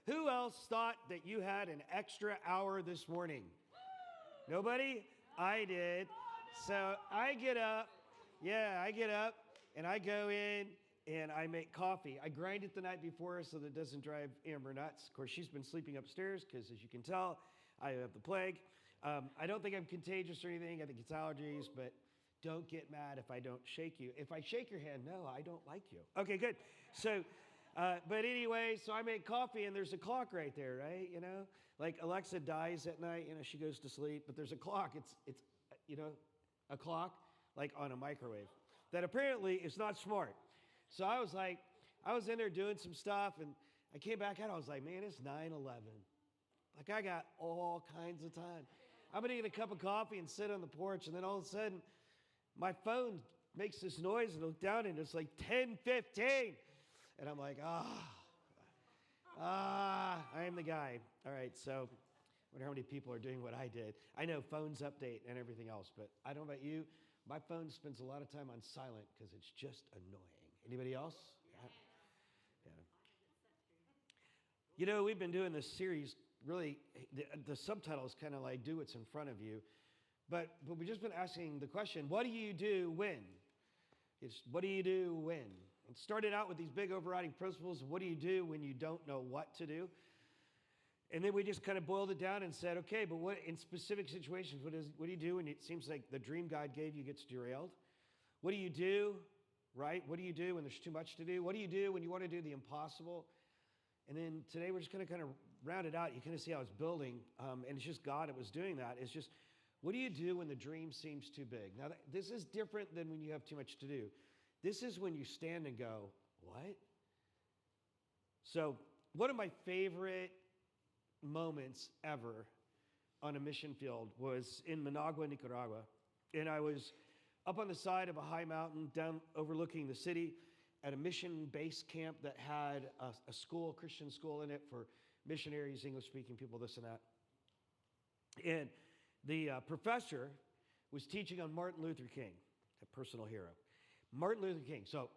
Who else thought that you had an extra hour this morning? Nobody? I did. So I get up. Yeah, I get up and I go in and I make coffee. I grind it the night before so that it doesn't drive Amber nuts. Of course, she's been sleeping upstairs because, as you can tell, I have the plague. I don't think I'm contagious or anything. I think it's allergies, but don't get mad if I don't shake you. If I shake your hand, no, I don't like you. Okay, good. So, but anyway, so I make coffee and there's a clock right there, right? You know, like Alexa dies at night, you know, she goes to sleep, but there's a clock. It's you know, a clock like on a microwave that apparently is not smart. So I was in there doing some stuff and I came back out. I was like, man, it's 9/11. Like I got all kinds of time. I'm gonna get a cup of coffee and sit on the porch, and then all of a sudden, my phone makes this noise, and I look down, and it's like 10:15, and I'm like, I am the guy. All right, so I wonder how many people are doing what I did. I know phones update and everything else, but I don't know about you. My phone spends a lot of time on silent because it's just annoying. Anybody else? Yeah. You know, we've been doing this series. Really, the subtitle is kind of like "Do What's in Front of You," but we've just been asking the question: what do you do when? It's what do you do when? It started out with these big overriding principles. What do you do when you don't know what to do? And then we just kind of boiled it down and said, okay, but what in specific situations? What do you do when it seems like the dream God gave you gets derailed? What do you do? Right? What do you do when there's too much to do? What do you do when you want to do the impossible? And then today we're just going to kind of round it out. You kind of see how it's building, and it's just God that was doing that. It's just, what do you do when the dream seems too big? Now, this is different than when you have too much to do. This is when you stand and go, what? So one of my favorite moments ever on a mission field was in Managua, Nicaragua. And I was up on the side of a high mountain down overlooking the city at a mission base camp that had a school, Christian school in it for missionaries, English-speaking people, this and that. And the professor was teaching on Martin Luther King, a personal hero. Martin Luther King. So,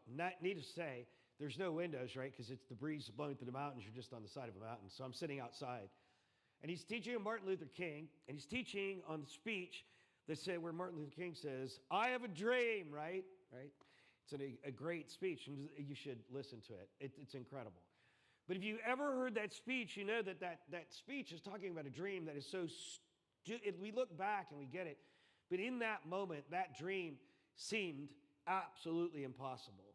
needless to say, there's no windows, right? Because it's the breeze blowing through the mountains. You're just on the side of a mountain. So I'm sitting outside. And he's teaching on Martin Luther King, and he's teaching on the speech that said, where Martin Luther King says, I have a dream, right? It's a great speech, and you should listen to it. It's incredible. But if you ever heard that speech, you know that speech is talking about a dream that is so we look back and we get it. But in that moment, that dream seemed absolutely impossible.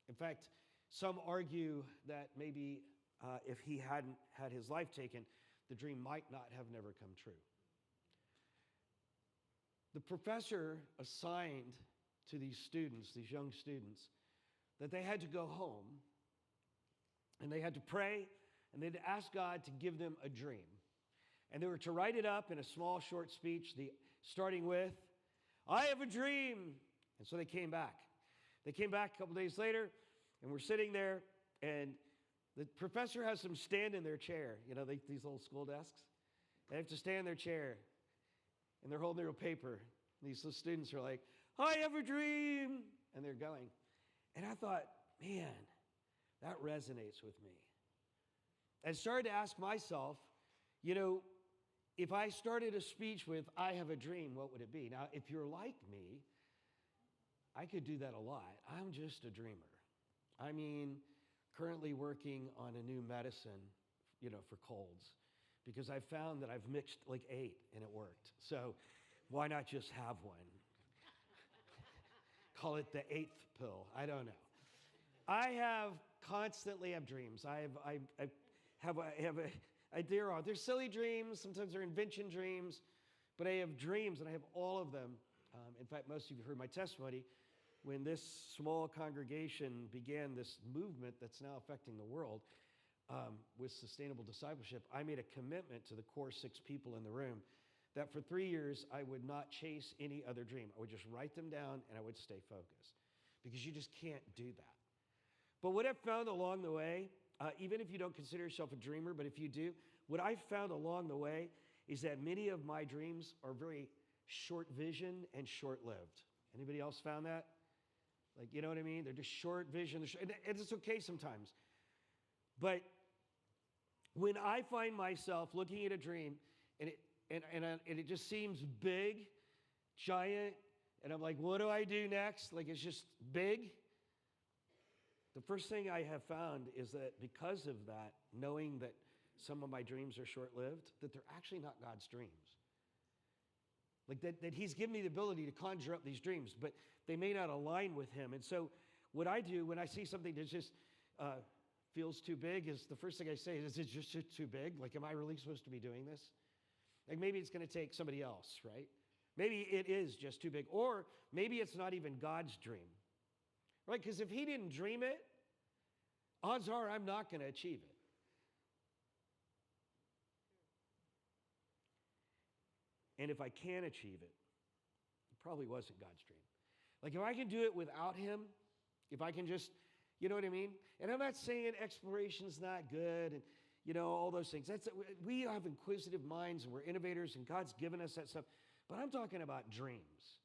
In fact, some argue that maybe if he hadn't had his life taken, the dream might not have never come true. The professor assigned to these students, these young students, that they had to go home and they had to pray and they had to ask God to give them a dream. And they were to write it up in a small, short speech, starting with, I have a dream. And so they came back. They came back a couple days later, and we're sitting there, and the professor has them stand in their chair. You know, these little school desks. They have to stand in their chair, and they're holding their paper. And these little students are like, I have a dream. And they're going. And I thought, man, that resonates with me. I started to ask myself, you know, if I started a speech with, I have a dream, what would it be? Now, if you're like me, I could do that a lot. I'm just a dreamer. I mean, currently working on a new medicine, you know, for colds, because I found that I've mixed like 8 and it worked. So why not just have one? Call it the 8th pill. I don't know. I constantly have dreams. They're silly dreams. Sometimes they're invention dreams, but I have dreams, and I have all of them. In fact, most of you heard my testimony when this small congregation began this movement that's now affecting the world with sustainable discipleship. I made a commitment to the core 6 people in the room that for 3 years I would not chase any other dream. I would just write them down and I would stay focused, because you just can't do that. But what I've found along the way, even if you don't consider yourself a dreamer, but if you do, what I've found along the way is that many of my dreams are very short vision and short-lived. Anybody else found that? Like, you know what I mean? They're just short vision, and it's okay sometimes. But When I find myself looking at a dream and it just seems big, giant, and I'm like, what do I do next? Like it's just big. The first thing I have found is that because of that, knowing that some of my dreams are short-lived, that they're actually not God's dreams. Like that he's given me the ability to conjure up these dreams, but they may not align with him. And so what I do when I see something that just feels too big is the first thing I say is it just too big? Like, am I really supposed to be doing this? Like maybe it's going to take somebody else, right? Maybe it is just too big. Or maybe it's not even God's dream, right? Because if he didn't dream it, odds are I'm not going to achieve it. And if I can achieve it, it probably wasn't God's dream. Like if I can do it without him, if I can just, you know what I mean? And I'm not saying exploration's not good and, you know, all those things. We have inquisitive minds and we're innovators and God's given us that stuff. But I'm talking about dreams.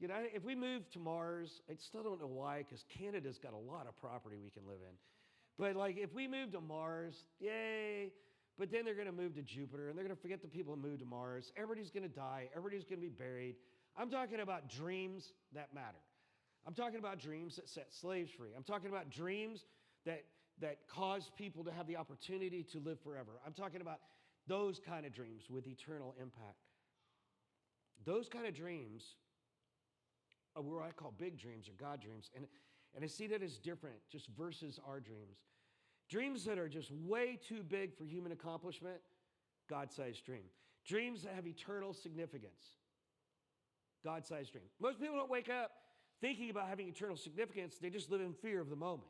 You know, if we move to Mars, I still don't know why, because Canada's got a lot of property we can live in. But like if we move to Mars, yay. But then they're going to move to Jupiter, and they're going to forget the people who moved to Mars. Everybody's going to die. Everybody's going to be buried. I'm talking about dreams that matter. I'm talking about dreams that set slaves free. I'm talking about dreams that cause people to have the opportunity to live forever. I'm talking about those kind of dreams with eternal impact. Those kind of dreams are what I call big dreams or God dreams. And I see that as different just versus our dreams. Dreams that are just way too big for human accomplishment, God-sized dream. Dreams that have eternal significance, God-sized dream. Most people don't wake up thinking about having eternal significance. They just live in fear of the moment.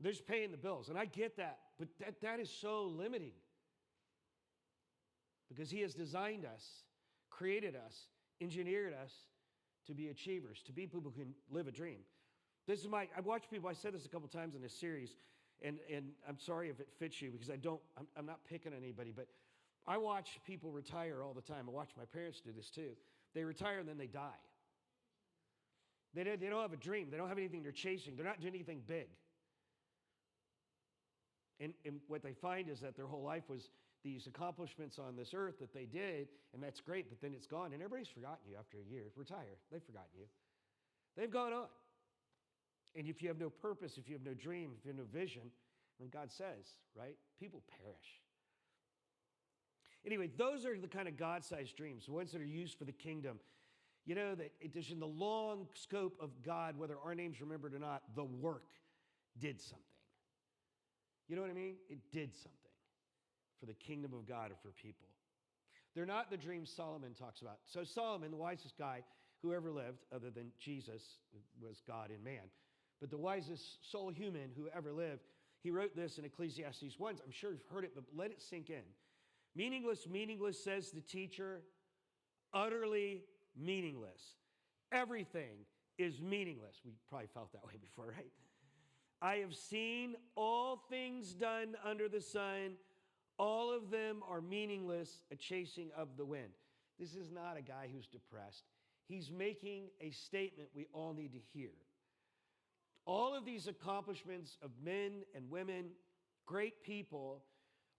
They're just paying the bills. And I get that, but that is so limiting. Because he has designed us, created us, engineered us to be achievers, to be people who can live a dream. I watch people, I said this a couple times in this series, and I'm sorry if it fits you because I'm not picking on anybody, but I watch people retire all the time. I watch my parents do this too. They retire and then they die. They don't have a dream. They don't have anything they're chasing. They're not doing anything big. And what they find is that their whole life was these accomplishments on this earth that they did, and that's great, but then it's gone, and everybody's forgotten you after a year. Retire. They've forgotten you. They've gone on. And if you have no purpose, if you have no dream, if you have no vision, when God says, right, people perish. Anyway, those are the kind of God-sized dreams, the ones that are used for the kingdom. You know, that it is in the long scope of God, whether our name's remembered or not, the work did something. You know what I mean? It did something for the kingdom of God and for people. They're not the dreams Solomon talks about. So Solomon, the wisest guy who ever lived, other than Jesus, was God in man, but the wisest soul human who ever lived, he wrote this in Ecclesiastes 1. I'm sure you've heard it, but let it sink in. Meaningless, meaningless, says the teacher, utterly meaningless. Everything is meaningless. We probably felt that way before, right? I have seen all things done under the sun. All of them are meaningless, a chasing of the wind. This is not a guy who's depressed. He's making a statement we all need to hear. All of these accomplishments of men and women, great people,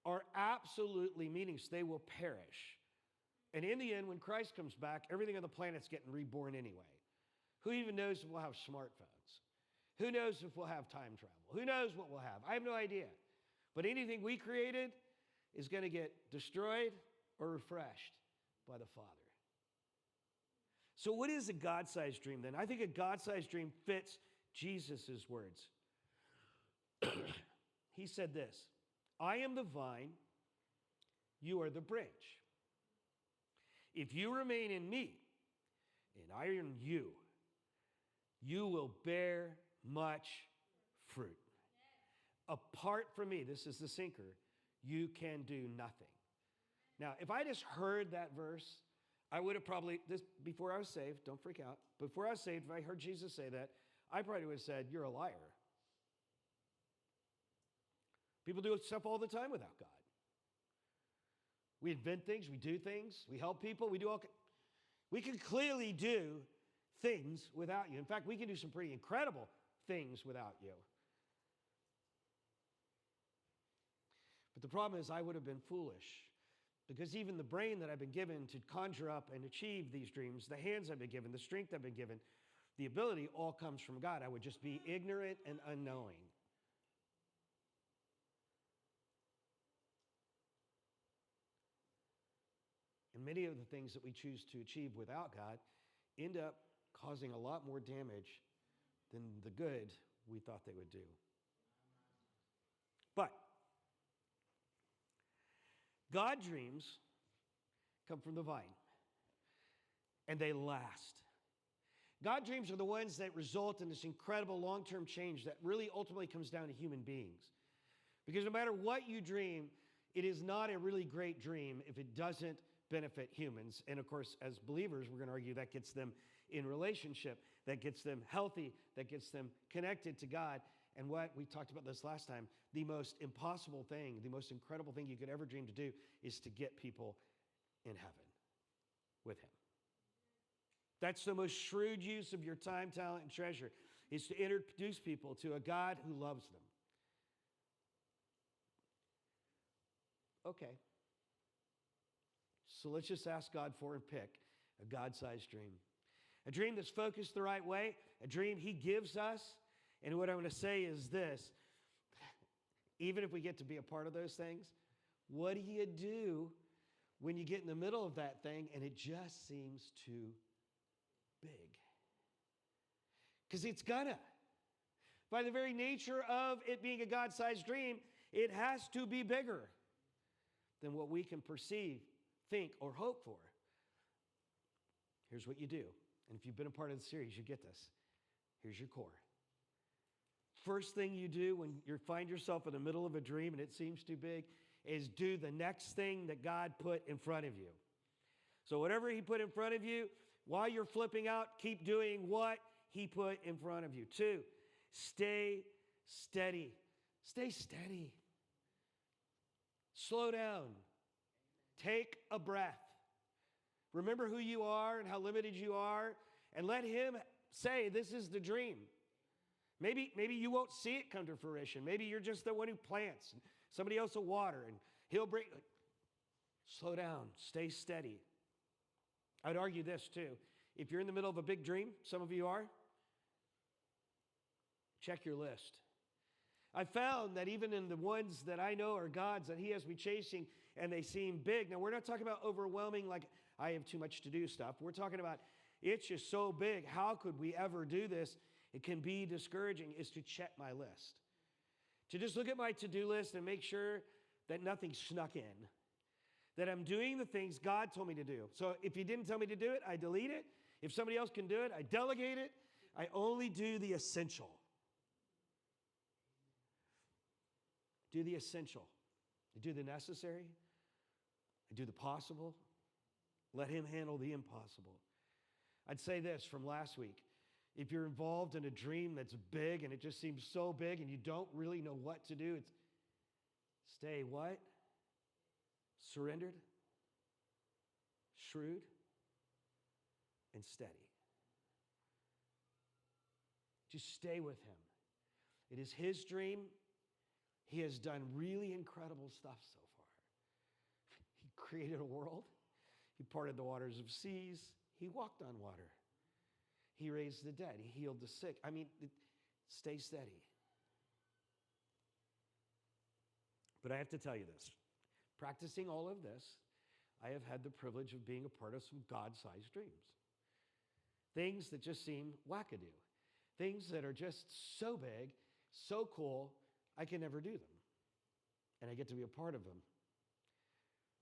are absolutely meaningless. They will perish. And in the end, when Christ comes back, everything on the planet's getting reborn anyway. Who even knows if we'll have smartphones? Who knows if we'll have time travel? Who knows what we'll have? I have no idea. But anything we created is going to get destroyed or refreshed by the Father. So what is a God-sized dream then? I think a God-sized dream fits Jesus' words. He said this, I am the vine, you are the branch. If you remain in me, and I in you, you will bear much fruit. Apart from me, this is the sinker, you can do nothing. Now, if I just heard that verse, I would have probably, before I was saved, don't freak out, before I was saved, if I heard Jesus say that, I probably would have said, you're a liar. People do stuff all the time without God. We invent things, we do things, we help people, we can clearly do things without you. In fact, we can do some pretty incredible things without you. But the problem is I would have been foolish, because even the brain that I've been given to conjure up and achieve these dreams, the hands I've been given, the strength I've been given, the ability all comes from God. I would just be ignorant and unknowing. And many of the things that we choose to achieve without God end up causing a lot more damage than the good we thought they would do. But God dreams come from the vine, and they last. God dreams are the ones that result in this incredible long-term change that really ultimately comes down to human beings. Because no matter what you dream, it is not a really great dream if it doesn't benefit humans. And of course, as believers, we're going to argue that gets them in relationship, that gets them healthy, that gets them connected to God. And what we talked about this last time, the most impossible thing, the most incredible thing you could ever dream to do is to get people in heaven with Him. That's the most shrewd use of your time, talent, and treasure, is to introduce people to a God who loves them. Okay. So let's just ask God for and pick a God-sized dream. A dream that's focused the right way, a dream He gives us. And what I'm going to say is this: even if we get to be a part of those things, what do you do when you get in the middle of that thing and it just seems too big? Because it's gonna. By the very nature of it being a God-sized dream, it has to be bigger than what we can perceive, think, or hope for. Here's what you do. And if you've been a part of the series, you get this. Here's your core. First thing you do when you find yourself in the middle of a dream and it seems too big is do the next thing that God put in front of you. So whatever He put in front of you, while you're flipping out, keep doing what He put in front of you. 2, stay steady. Stay steady. Slow down. Take a breath. Remember who you are and how limited you are, and let Him say, this is the dream. Maybe you won't see it come to fruition. Maybe you're just the one who plants, and somebody else will water, and He'll bring. Slow down. Stay steady. I'd argue this too. If you're in the middle of a big dream, some of you are, check your list. I found that even in the ones that I know are God's that He has me chasing and they seem big. Now, we're not talking about overwhelming, like I have too much to do stuff. We're talking about it's just so big. How could we ever do this? It can be discouraging, is to check my list. To just look at my to-do list and make sure that nothing snuck in. That I'm doing the things God told me to do. So if He didn't tell me to do it, I delete it. If somebody else can do it, I delegate it. I only do the essential. Do the essential. I do the necessary. I do the possible. Let Him handle the impossible. I'd say this from last week. If you're involved in a dream that's big and it just seems so big and you don't really know what to do, it's stay what? Surrendered, shrewd, and steady. Just stay with Him. It is His dream. He has done really incredible stuff so far. He created a world. He parted the waters of seas. He walked on water. He raised the dead. He healed the sick. I mean, stay steady. But I have to tell you this. Practicing all of this, I have had the privilege of being a part of some God-sized dreams. Things that just seem wackadoo. Things that are just so big, so cool, I can never do them. And I get to be a part of them.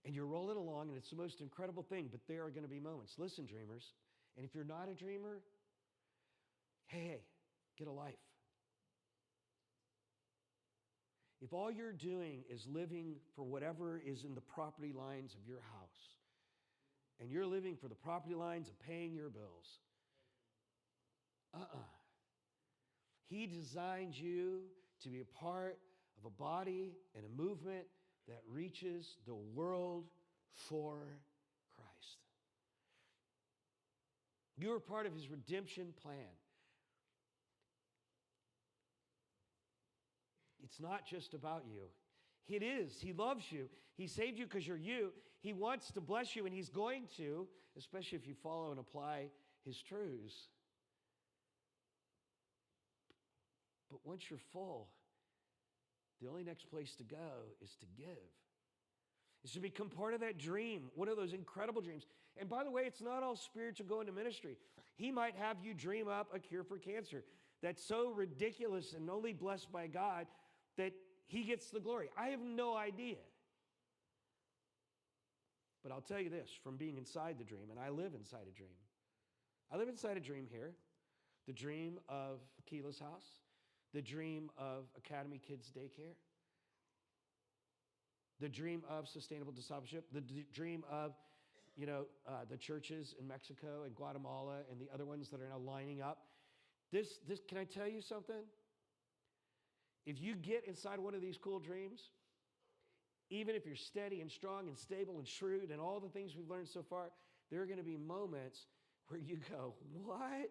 And you're rolling along, and it's the most incredible thing, but there are going to be moments. Listen, dreamers, and if you're not a dreamer, hey, get a life. If all you're doing is living for whatever is in the property lines of your house, and you're living for the property lines of paying your bills, He designed you to be a part of a body and a movement that reaches the world for Christ. You are part of His redemption plan. It's not just about you. It is. He loves you. He saved you because you're you. He wants to bless you, and he's going to, especially if you follow and apply his truths. But once you're full, the only next place to go is to give. Is to become part of that dream, one of those incredible dreams. And by the way, it's not all spiritual going to ministry. He might have you dream up a cure for cancer that's so ridiculous and only blessed by God that he gets the glory. I have no idea. But I'll tell you this, from being inside the dream, and I live inside a dream. I live inside a dream here, the dream of Keela's house, the dream of Academy Kids Daycare, the dream of sustainable discipleship, the dream of, the churches in Mexico and Guatemala and the other ones that are now lining up. This, can I tell you something? If you get inside one of these cool dreams, even if you're steady and strong and stable and shrewd and all the things we've learned so far, there are going to be moments where you go, what?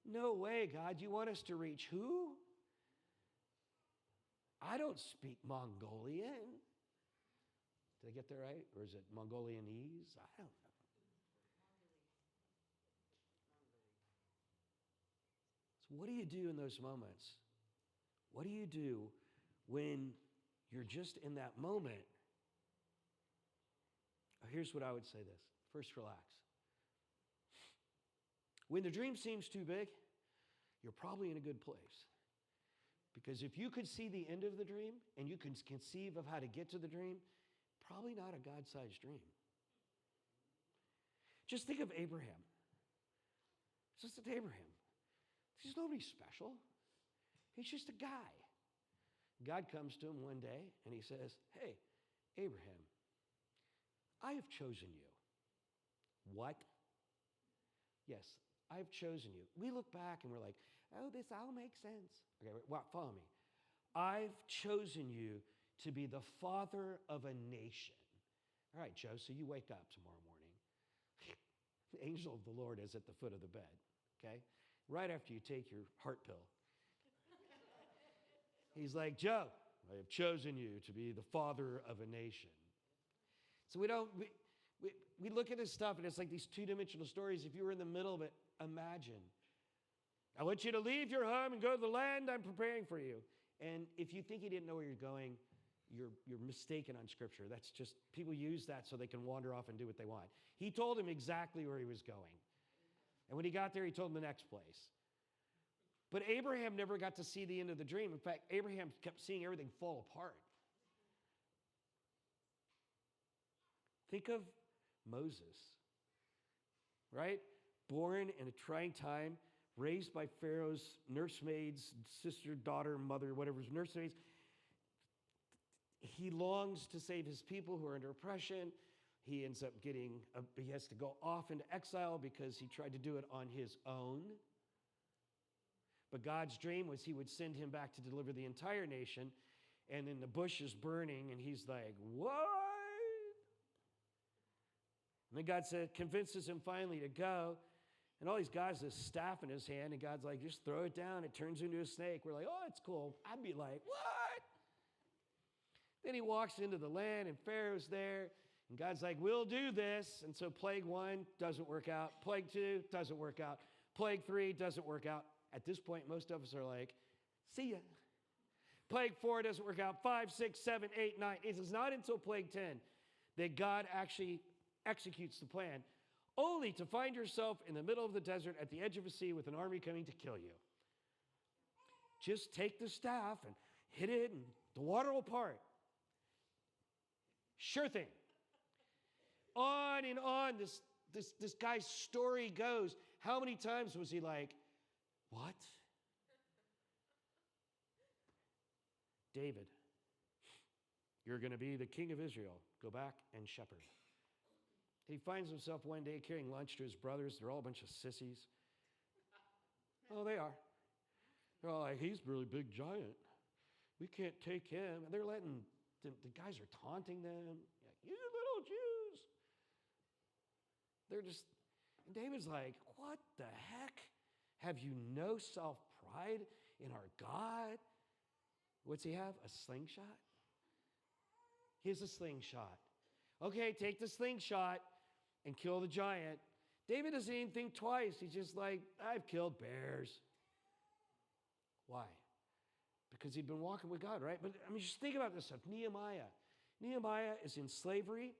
No way, God. You want us to reach who? I don't speak Mongolian. Did I get that right? Or is it Mongolianese? I don't know. So what do you do in those moments? What do you do when you're just in that moment? Here's what I would say this. First, relax. When the dream seems too big, you're probably in a good place. Because if you could see the end of the dream and you can conceive of how to get to the dream, probably not a God-sized dream. Just think of Abraham. Just at Abraham. He's nobody special. He's just a guy. God comes to him one day and he says, hey, Abraham, I have chosen you. What? Yes, I have chosen you. We look back and we're like, oh, this all makes sense. Okay, follow me. I've chosen you to be the father of a nation. All right, Joe, so you wake up tomorrow morning. The angel of the Lord is at the foot of the bed, okay? Right after you take your heart pill. He's like, Joe, I have chosen you to be the father of a nation. So we look at this stuff and it's like these two-dimensional stories. If you were in the middle of it, imagine. I want you to leave your home and go to the land I'm preparing for you. And if you think he didn't know where you're going, you're mistaken on Scripture. That's just, people use that so they can wander off and do what they want. He told him exactly where he was going. And when he got there, he told him the next place. But Abraham never got to see the end of the dream. In fact, Abraham kept seeing everything fall apart. Think of Moses, right? Born in a trying time, raised by Pharaoh's nursemaids, sister, daughter, mother, whatever's nursemaids. He longs to save his people who are under oppression. He ends up he has to go off into exile because he tried to do it on his own. But God's dream was he would send him back to deliver the entire nation. And then the bush is burning, and he's like, what? And then God convinces him finally to go. And all these guys, this staff in his hand, and God's like, just throw it down. It turns into a snake. We're like, oh, it's cool. I'd be like, what? Then he walks into the land, and Pharaoh's there. And God's like, we'll do this. And so plague 1 doesn't work out. Plague 2 doesn't work out. Plague 3 doesn't work out. At this point, most of us are like, see ya. Plague 4 doesn't work out. 5, 6, 7, 8, 9. It is not until plague 10 that God actually executes the plan, only to find yourself in the middle of the desert at the edge of a sea with an army coming to kill you. Just take the staff and hit it, and the water will part. Sure thing. On and on this guy's story goes. How many times was he like, what? David, you're going to be the king of Israel. Go back and shepherd. He finds himself one day carrying lunch to his brothers. They're all a bunch of sissies. Oh, they are. They're all like, he's a really big giant. We can't take him. And they're letting, the guys are taunting them. Like, you little Jews. They're just, and David's like, what the heck? Have you no self-pride in our God? What's he have? A slingshot? Here's a slingshot. Okay, take the slingshot and kill the giant. David doesn't even think twice. He's just like, I've killed bears. Why? Because he'd been walking with God, right? But I mean, just think about this stuff. Nehemiah. Nehemiah is in slavery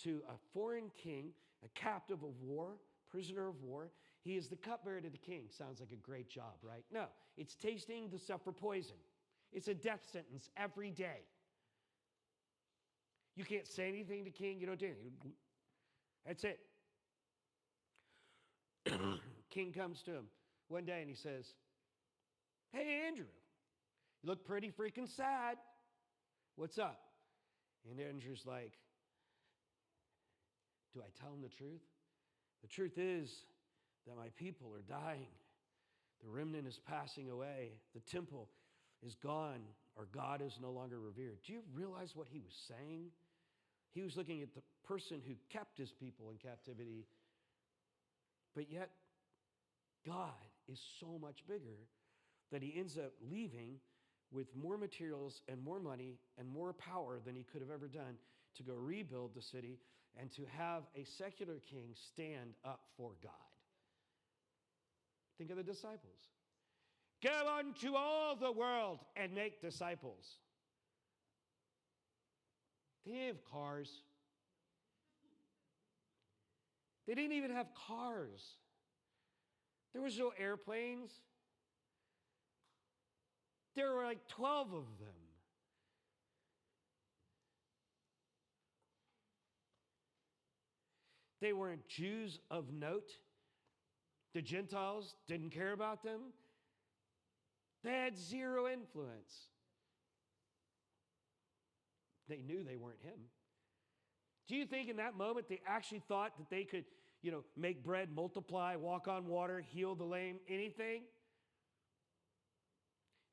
to a foreign king, a captive of war, prisoner of war. He is the cupbearer to the king. Sounds like a great job, right? No, it's tasting the stuff for poison. It's a death sentence every day. You can't say anything to king. You don't do anything. That's it. King comes to him one day and he says, hey, Andrew, you look pretty freaking sad. What's up? And Andrew's like, do I tell him the truth? The truth is that my people are dying. The remnant is passing away. The temple is gone, or God is no longer revered. Do you realize what he was saying? He was looking at the person who kept his people in captivity, but yet God is so much bigger that he ends up leaving with more materials and more money and more power than he could have ever done to go rebuild the city and to have a secular king stand up for God. Think of the disciples. Go unto all the world and make disciples. They didn't have cars. They didn't even have cars. There was no airplanes. There were like 12 of them. They weren't Jews of note. The Gentiles didn't care about them. They had zero influence. They knew they weren't him. Do you think in that moment they actually thought that they could, make bread multiply, walk on water, heal the lame, anything?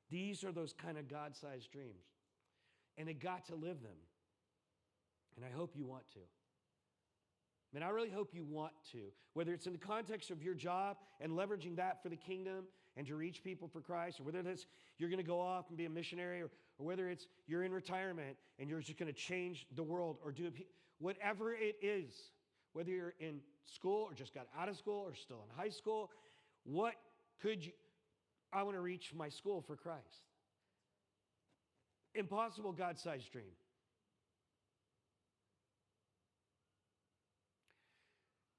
These are those kind of God-sized dreams. And they got to live them. And I hope you want to. I really hope you want to. Whether it's in the context of your job and leveraging that for the kingdom and to reach people for Christ, or whether it's you're going to go off and be a missionary, or whether it's you're in retirement and you're just going to change the world or do whatever it is, whether you're in school or just got out of school or still in high school, I want to reach my school for Christ. Impossible God-sized dream.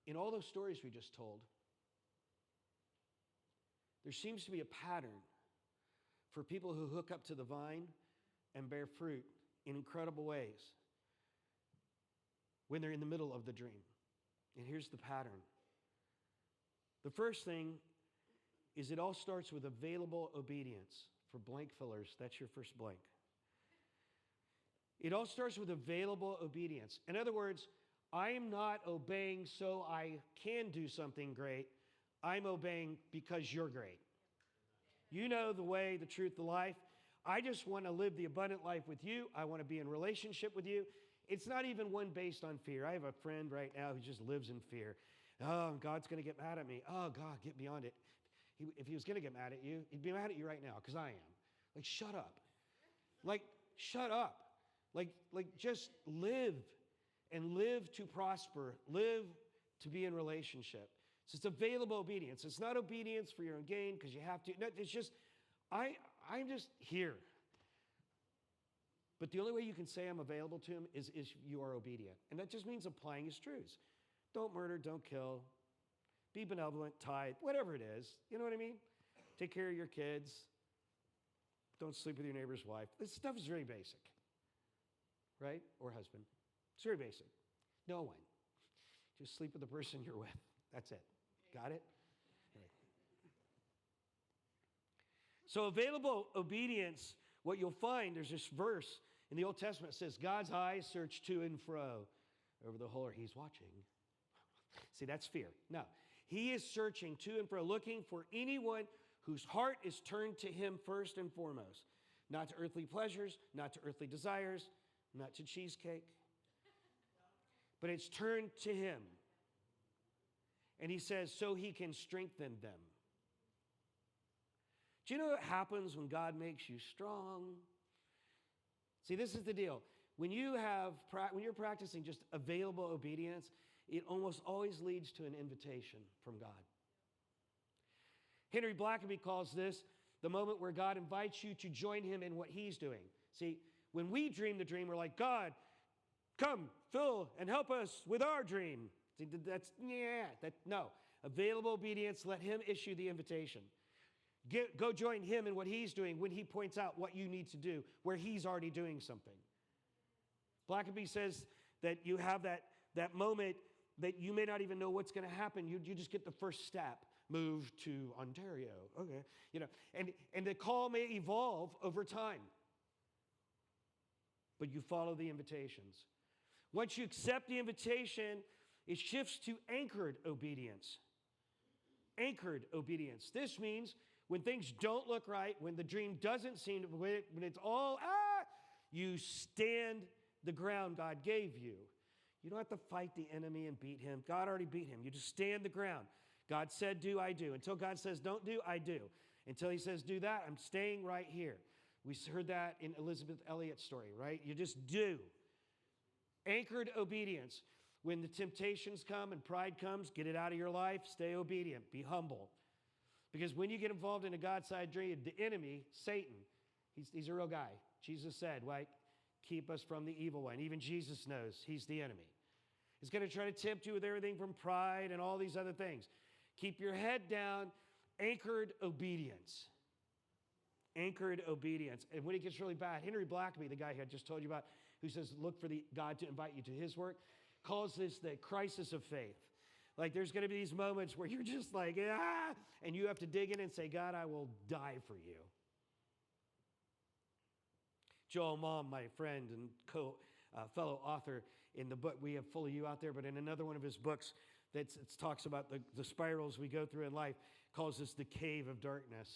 In all those stories we just told, there seems to be a pattern for people who hook up to the vine and bear fruit in incredible ways when they're in the middle of the dream. And here's the pattern. The first thing is it all starts with available obedience. For blank fillers, that's your first blank. It all starts with available obedience. In other words, I am not obeying so I can do something great. I'm obeying because you're great. You know the way, the truth, the life. I just want to live the abundant life with you. I want to be in relationship with you. It's not even one based on fear. I have a friend right now who just lives in fear. Oh, God's going to get mad at me. Oh, God, get beyond it. If he was going to get mad at you, he'd be mad at you right now because I am. Like, shut up. Like, shut up. Like, just live. And live to prosper, live to be in relationship. So it's available obedience. It's not obedience for your own gain because you have to. No, it's just, I'm just here. But the only way you can say I'm available to him is you are obedient. And that just means applying his truths. Don't murder, don't kill, be benevolent, tithe, whatever it is. You know what I mean? Take care of your kids. Don't sleep with your neighbor's wife. This stuff is very basic, right? Or husband. It's very basic. No one. Just sleep with the person you're with. That's it. Got it? Right. So available obedience, what you'll find, there's this verse in the Old Testament that says, God's eyes search to and fro over the whole earth. He's watching. See, that's fear. No. He is searching to and fro, looking for anyone whose heart is turned to him first and foremost. Not to earthly pleasures, not to earthly desires, not to cheesecake. But it's turned to him. And he says, so he can strengthen them. Do you know what happens when God makes you strong? See, this is the deal. When you're practicing just available obedience, it almost always leads to an invitation from God. Henry Blackaby calls this the moment where God invites you to join him in what he's doing. See, when we dream the dream, we're like, God, come, fill, and help us with our dream. See, no. Available obedience, let him issue the invitation. Go join him in what he's doing when he points out what you need to do, where he's already doing something. Blackaby says that you have that moment that you may not even know what's going to happen. You just get the first step. Move to Ontario. Okay. And the call may evolve over time. But you follow the invitations. Once you accept the invitation, it shifts to anchored obedience. Anchored obedience. This means when things don't look right, when the dream doesn't seem to, when it's all, you stand the ground God gave you. You don't have to fight the enemy and beat him. God already beat him. You just stand the ground. God said, do, I do. Until God says, don't do, I do. Until he says, do that, I'm staying right here. We heard that in Elizabeth Elliot's story, right? You just do. Anchored obedience. When the temptations come and pride comes, get it out of your life. Stay obedient. Be humble. Because when you get involved in a God-side dream, the enemy, Satan, he's a real guy. Jesus said, right? Keep us from the evil one. Even Jesus knows he's the enemy. He's going to try to tempt you with everything from pride and all these other things. Keep your head down. Anchored obedience. Anchored obedience. And when it gets really bad, Henry Blackaby, the guy who I just told you about, who says, look for God to invite you to his work, calls this the crisis of faith. Like there's going to be these moments where you're just like, and you have to dig in and say, God, I will die for you. Joel Malm, my friend and fellow author in the book, we have Full of You out there, but in another one of his books that talks about the spirals we go through in life, calls this the cave of darkness.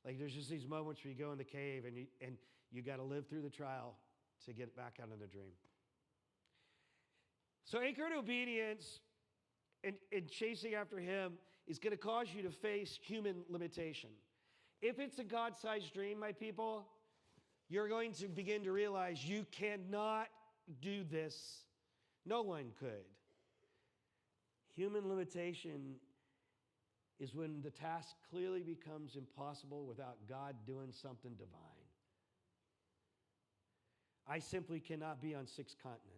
Like there's just these moments where you go in the cave and you got to live through the trial to get back out of the dream. So anchored obedience and chasing after him is going to cause you to face human limitation. If it's a God-sized dream, my people, you're going to begin to realize you cannot do this. No one could. Human limitation is when the task clearly becomes impossible without God doing something divine. I simply cannot be on 6 continents.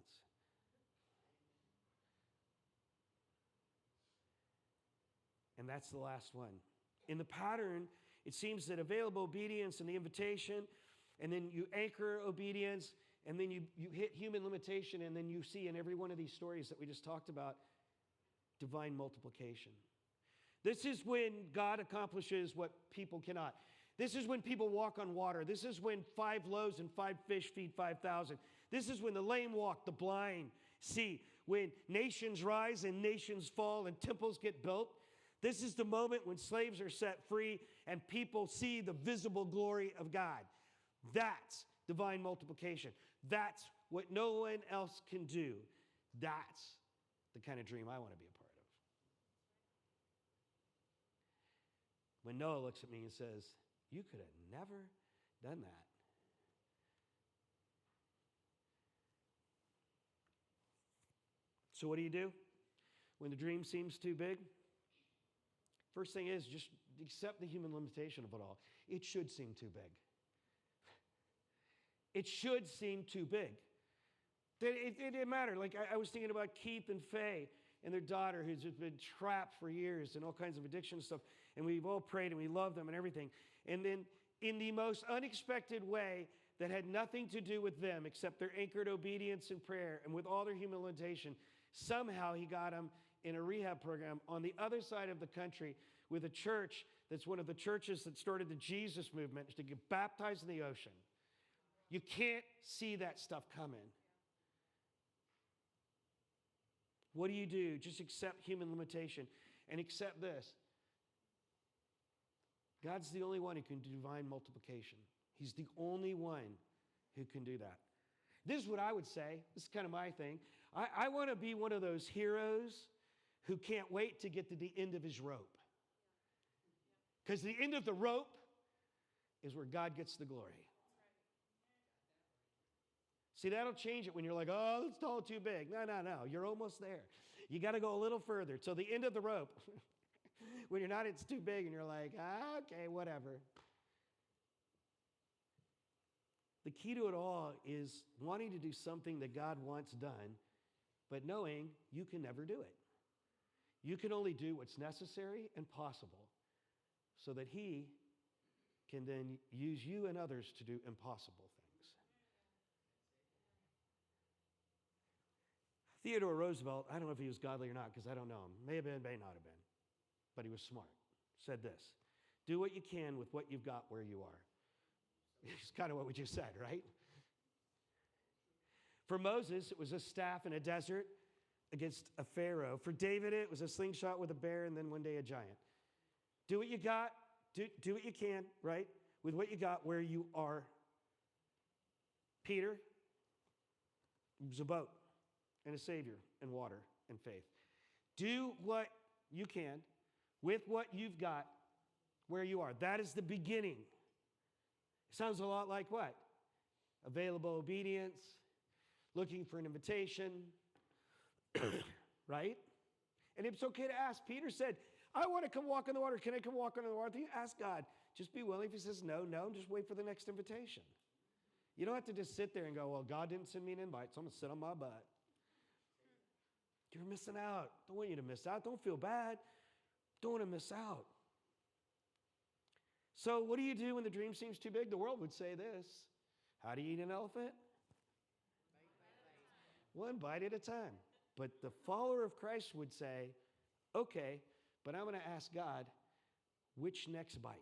And that's the last one. In the pattern, it seems that available obedience and the invitation, and then you anchor obedience, and then you hit human limitation, and then you see in every one of these stories that we just talked about, divine multiplication. This is when God accomplishes what people cannot. This is when people walk on water. This is when 5 loaves and 5 fish feed 5,000. This is when the lame walk, the blind see. When nations rise and nations fall and temples get built. This is the moment when slaves are set free and people see the visible glory of God. That's divine multiplication. That's what no one else can do. That's the kind of dream I want to be a part of. When Noah looks at me and says, you could have never done that. So what do? When the dream seems too big? First thing is just accept the human limitation of it all. It should seem too big. It should seem too big. It didn't matter. Like I was thinking about Keith and Faye and their daughter who's just been trapped for years in all kinds of addiction stuff. And we've all prayed and we love them and everything. And then in the most unexpected way that had nothing to do with them except their anchored obedience and prayer and with all their human limitation, somehow he got them in a rehab program on the other side of the country with a church that's one of the churches that started the Jesus movement to get baptized in the ocean. You can't see that stuff coming. What do? Just accept human limitation and accept this. God's the only one who can do divine multiplication. He's the only one who can do that. This is what I would say. This is kind of my thing. I want to be one of those heroes who can't wait to get to the end of his rope. Because the end of the rope is where God gets the glory. See, that'll change it when you're like, oh, it's all too big. No. You're almost there. You got to go a little further. So the end of the rope, when you're not, it's too big, and you're like, okay, whatever. The key to it all is wanting to do something that God wants done, but knowing you can never do it. You can only do what's necessary and possible so that He can then use you and others to do impossible things. Theodore Roosevelt, I don't know if he was godly or not because I don't know him. May have been, may not have been. But he was smart. Said this, do what you can with what you've got where you are. It's kind of what we just said, right? For Moses, it was a staff in a desert against a Pharaoh. For David, it was a slingshot with a bear and then one day a giant. Do what you got. Do what you can, right? With what you got where you are. Peter, it was a boat and a Savior and water and faith. Do what you can with what you've got where you are. That is the beginning. It sounds a lot like what? Available obedience, looking for an invitation, right? And it's okay to ask. Peter said, I want to come walk on the water. Can I come walk on the water? You ask God. Just be willing. If He says no, just wait for the next invitation. You don't have to just sit there and go, well, God didn't send me an invite, so I'm going to sit on my butt. You're missing out. Don't want you to miss out. Don't feel bad. Don't want to miss out. So what do you do when the dream seems too big? The world would say this. How do you eat an elephant? One bite at a time. But the follower of Christ would say, okay, but I'm going to ask God, which next bite?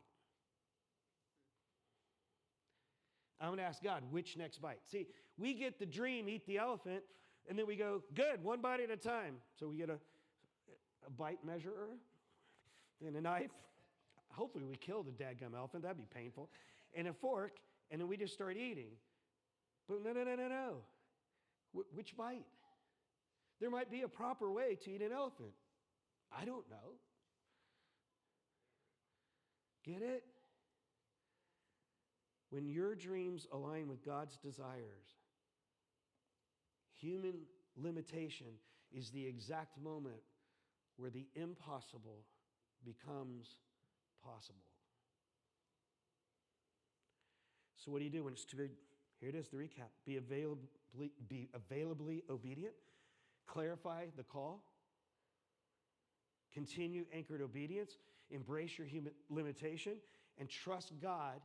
I'm going to ask God, which next bite? See, we get the dream, eat the elephant, and then we go, good, one bite at a time. So we get a bite measurer and a knife. Hopefully we kill the dadgum elephant. That'd be painful. And a fork, and then we just start eating. But no. Which bite? There might be a proper way to eat an elephant. I don't know. Get it? When your dreams align with God's desires, human limitation is the exact moment where the impossible becomes possible. So what do you do when it's too big? Here it is, the recap. Be availably obedient. Clarify the call. Continue anchored obedience. Embrace your human limitation. And trust God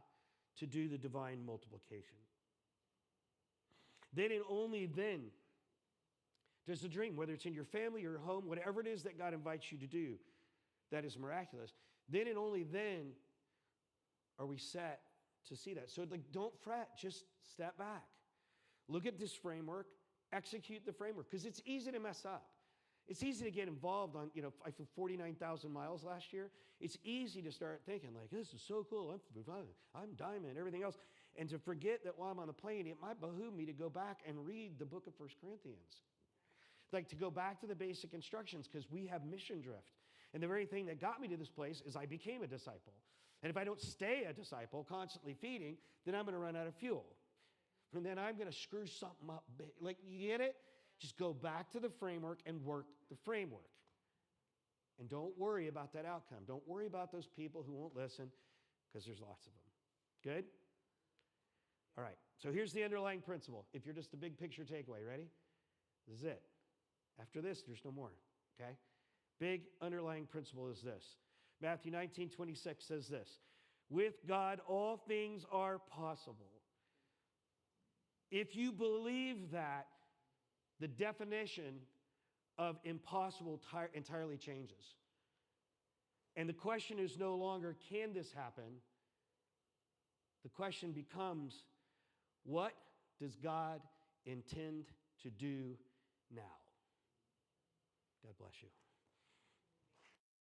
to do the divine multiplication. Then and only then does the dream, whether it's in your family or your home, whatever it is that God invites you to do, that is miraculous. Then and only then are we set to see that. So don't fret, just step back. Look at this framework, execute the framework, because it's easy to mess up. It's easy to get involved on, I flew 49,000 miles last year. It's easy to start thinking like, this is so cool, I'm diamond, everything else. And to forget that while I'm on the plane, it might behoove me to go back and read the book of 1 Corinthians. Like to go back to the basic instructions because we have mission drift. And the very thing that got me to this place is I became a disciple. And if I don't stay a disciple, constantly feeding, then I'm going to run out of fuel. And then I'm going to screw something up big. Like, you get it? Just go back to the framework and work the framework. And don't worry about that outcome. Don't worry about those people who won't listen because there's lots of them. Good? All right. So here's the underlying principle. If you're just a big picture takeaway, ready? This is it. After this, there's no more. Okay? Big underlying principle is this. Matthew 19:26 says this. With God, all things are possible. If you believe that, the definition of impossible entirely changes. And the question is no longer, can this happen? The question becomes, what does God intend to do now? God bless you.